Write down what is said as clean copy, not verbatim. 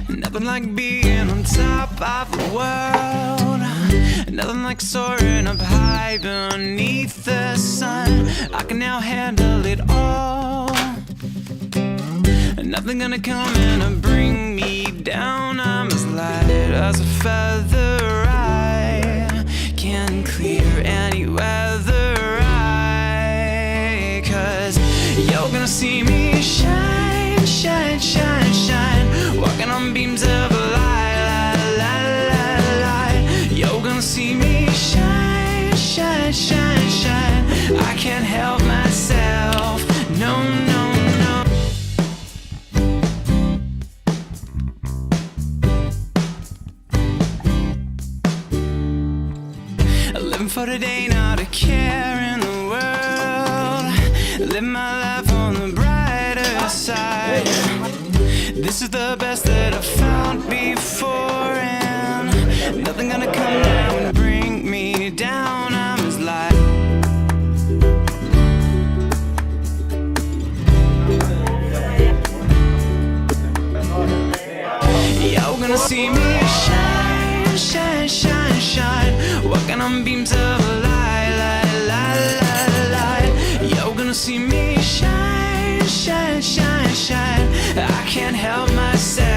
Nothing like being on top of the world. Nothing like soaring up high beneath the sun. I can now handle it all. Nothing gonna come in and bring me down. I'm as light as a feather. I can clear any weather. Cause you're gonna see me shine, shine, shine, shine. Walking on beams of light, light, light, light. You're gonna see me shine, shine, shine, shine. I can't help myself, no, no, no. Living for today, not a care in the world. Live my life on the brighter side. This is the best that I've found before, and nothing gonna come now and bring me down. I'm as light. You're gonna see me shine, shine, shine, shine. Walking on beams of light, light, light, light, light. You're gonna see me shine, shine, shine, shine. I can't help myself.